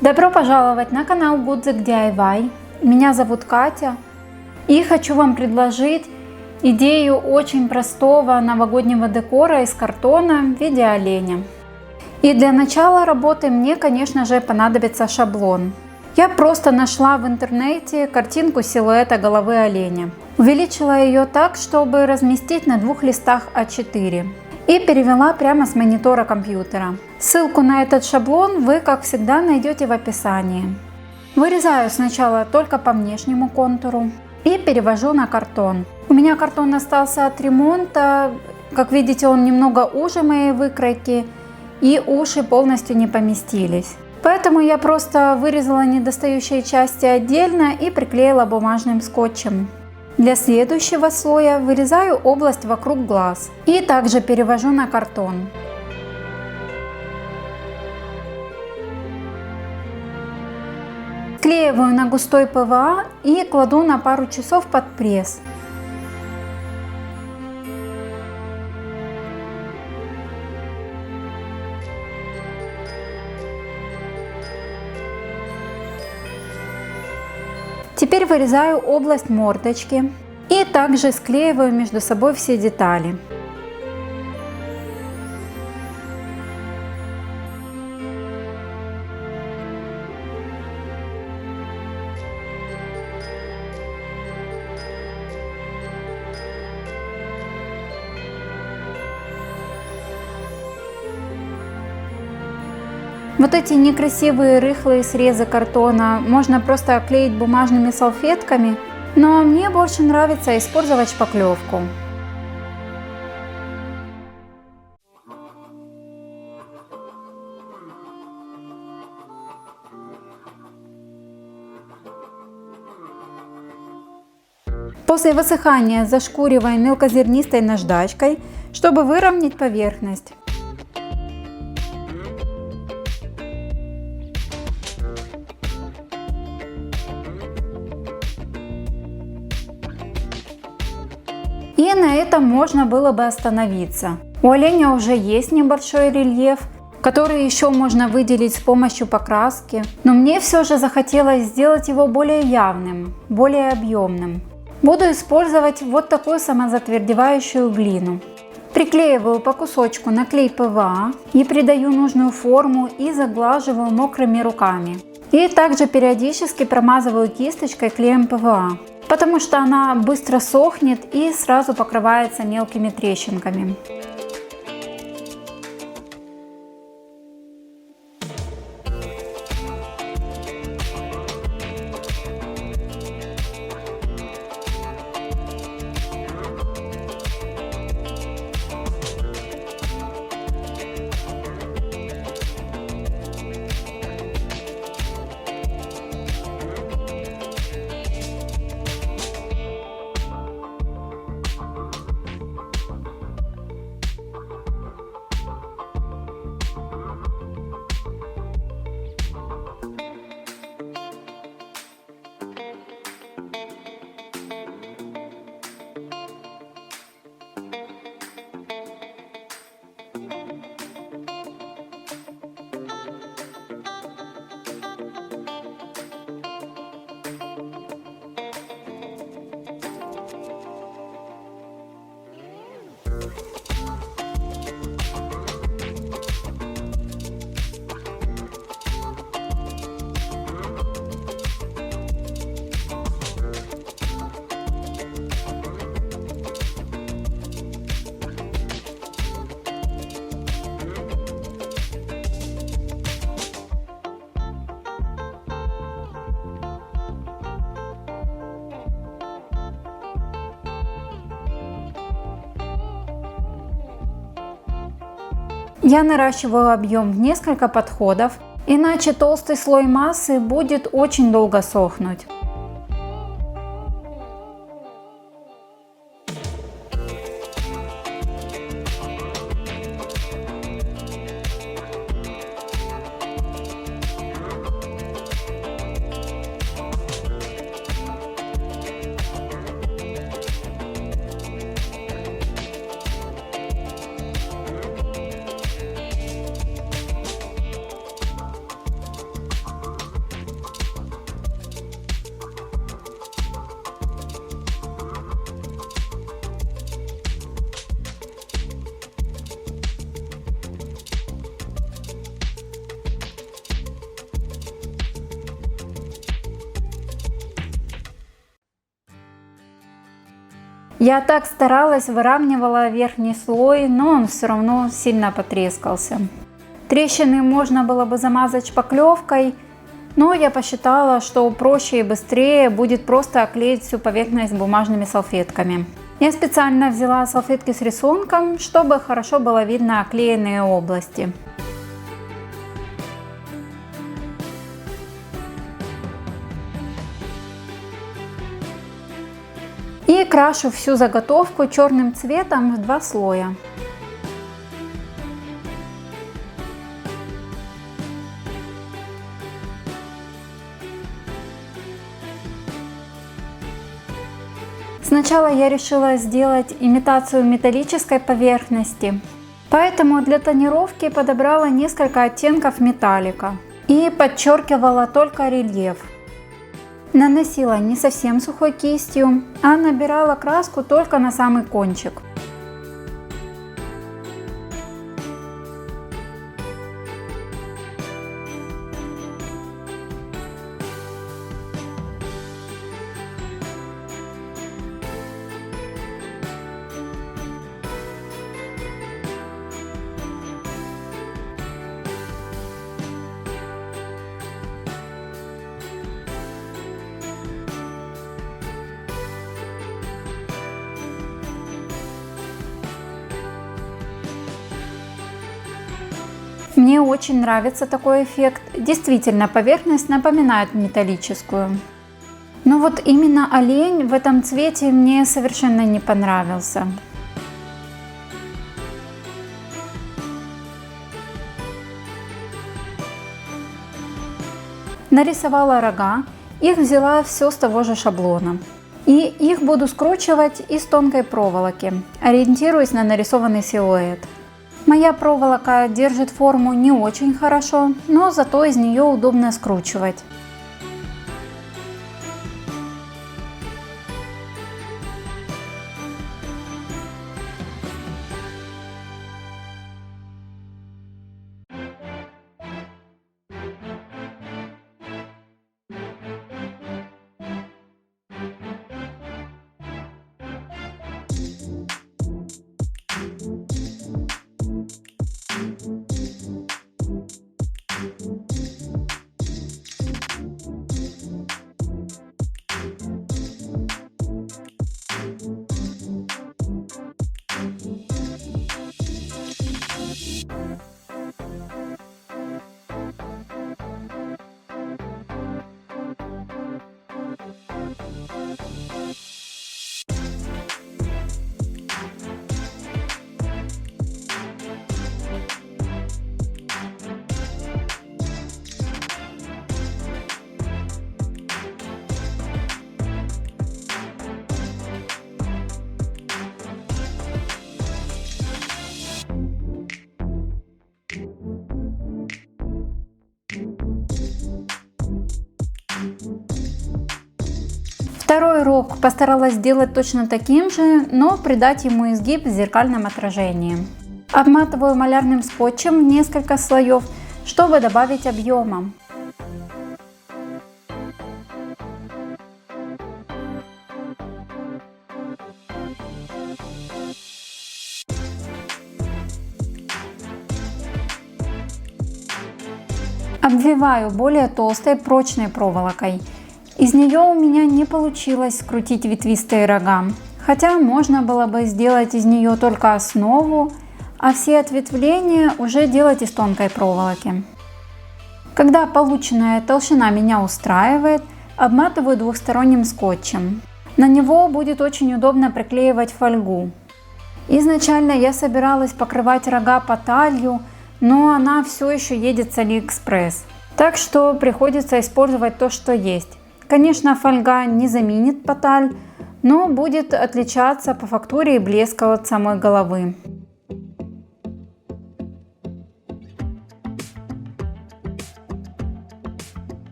Добро пожаловать на канал Гудзик DIY. Меня зовут Катя и хочу вам предложить идею очень простого новогоднего декора из картона в виде оленя. И для начала работы мне, конечно же, понадобится шаблон. Я просто нашла в интернете картинку силуэта головы оленя. Увеличила ее так, чтобы разместить на 2 листах А4. И перевела прямо с монитора компьютера. Ссылку на этот шаблон вы, как всегда, найдете в описании. Вырезаю сначала только по внешнему контуру и перевожу на картон. У меня картон остался от ремонта. Как видите, он немного уже моей выкройки, и уши полностью не поместились. Поэтому я просто вырезала недостающие части отдельно и приклеила бумажным скотчем. Для следующего слоя вырезаю область вокруг глаз и также перевожу на картон. Склеиваю на густой ПВА и кладу на пару часов под пресс. Теперь вырезаю область мордочки и также склеиваю между собой все детали. Вот эти некрасивые рыхлые срезы картона можно просто оклеить бумажными салфетками, но мне больше нравится использовать шпаклевку. После высыхания зашкуриваю мелкозернистой наждачкой, чтобы выровнять поверхность. И на этом можно было бы остановиться. У оленя уже есть небольшой рельеф, который еще можно выделить с помощью покраски. Но мне все же захотелось сделать его более явным, более объемным. Буду использовать вот такую самозатвердевающую глину. Приклеиваю по кусочку на клей ПВА и придаю нужную форму и заглаживаю мокрыми руками. И также периодически промазываю кисточкой клеем ПВА, потому что она быстро сохнет и сразу покрывается мелкими трещинками. Я наращиваю объем в несколько подходов, иначе толстый слой массы будет очень долго сохнуть. Я так старалась, выравнивала верхний слой, но он все равно сильно потрескался. Трещины можно было бы замазать шпаклевкой, но я посчитала, что проще и быстрее будет просто оклеить всю поверхность бумажными салфетками. Я специально взяла салфетки с рисунком, чтобы хорошо было видно оклеенные области. И крашу всю заготовку черным цветом в 2 слоя. Сначала я решила сделать имитацию металлической поверхности, поэтому для тонировки подобрала несколько оттенков металлика и подчеркивала только рельеф. Наносила не совсем сухой кистью, а набирала краску только на самый кончик. Мне очень нравится такой эффект. Действительно, поверхность напоминает металлическую. Но вот именно олень в этом цвете мне совершенно не понравился. Нарисовала рога, их взяла все с того же шаблона. И их буду скручивать из тонкой проволоки, ориентируясь на нарисованный силуэт. Моя проволока держит форму не очень хорошо, но зато из нее удобно скручивать. Второй рог постаралась сделать точно таким же, но придать ему изгиб в зеркальном отражении. Обматываю малярным скотчем в несколько слоев, чтобы добавить объема. Обвиваю более толстой прочной проволокой. Из нее у меня не получилось скрутить ветвистые рога, хотя можно было бы сделать из нее только основу, а все ответвления уже делать из тонкой проволоки. Когда полученная толщина меня устраивает, обматываю двухсторонним скотчем. На него будет очень удобно приклеивать фольгу. Изначально я собиралась покрывать рога поталью, но она все еще едет с AliExpress, так что приходится использовать то, что есть. Конечно, фольга не заменит поталь, но будет отличаться по фактуре и блеску от самой головы.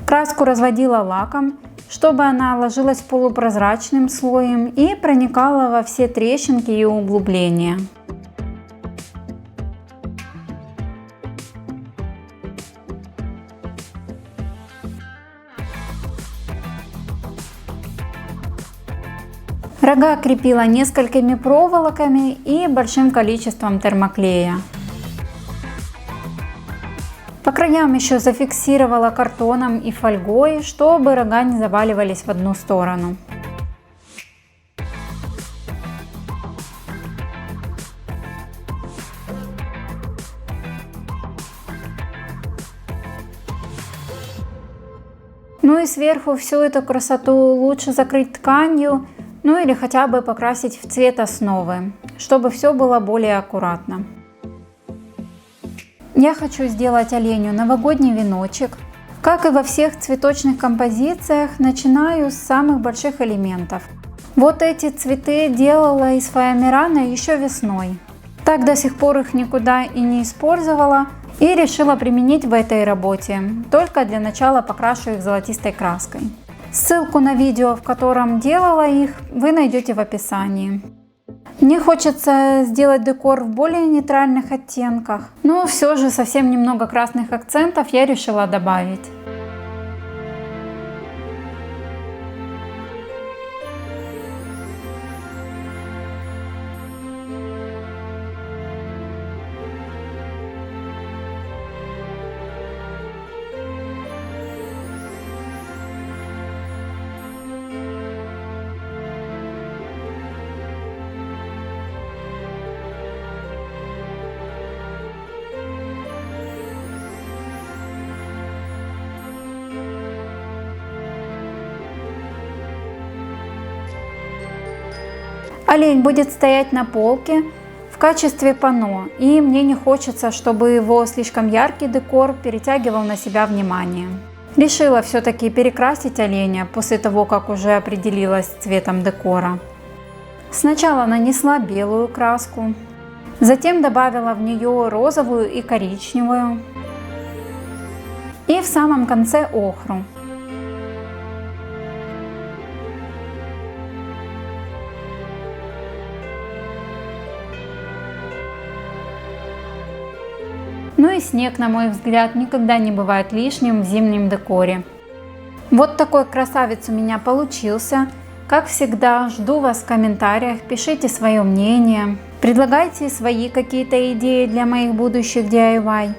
Краску разводила лаком, чтобы она ложилась полупрозрачным слоем и проникала во все трещинки и углубления. Рога крепила несколькими проволоками и большим количеством термоклея. По краям еще зафиксировала картоном и фольгой, чтобы рога не заваливались в одну сторону. Ну и сверху всю эту красоту лучше закрыть тканью, ну или хотя бы покрасить в цвет основы, чтобы все было более аккуратно. Я хочу сделать оленю новогодний веночек. Как и во всех цветочных композициях, начинаю с самых больших элементов. Вот эти цветы делала из фоамирана еще весной. Так до сих пор их никуда и не использовала. И решила применить в этой работе, только для начала покрашу их золотистой краской. Ссылку на видео, в котором делала их, вы найдете в описании. Мне хочется сделать декор в более нейтральных оттенках, но все же совсем немного красных акцентов я решила добавить. Олень будет стоять на полке в качестве панно, и мне не хочется, чтобы его слишком яркий декор перетягивал на себя внимание. Решила все-таки перекрасить оленя после того, как уже определилась с цветом декора. Сначала нанесла белую краску, затем добавила в нее розовую и коричневую, и в самом конце охру. Ну и снег, на мой взгляд, никогда не бывает лишним в зимнем декоре. Вот такой красавец у меня получился. Как всегда, жду вас в комментариях, пишите свое мнение, предлагайте свои какие-то идеи для моих будущих DIY.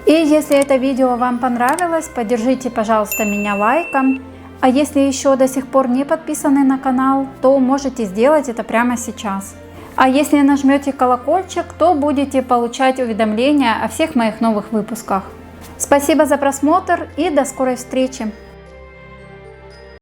И если это видео вам понравилось, поддержите, пожалуйста, меня лайком. А если еще до сих пор не подписаны на канал, то можете сделать это прямо сейчас. А если нажмете колокольчик, то будете получать уведомления о всех моих новых выпусках. Спасибо за просмотр и до скорой встречи!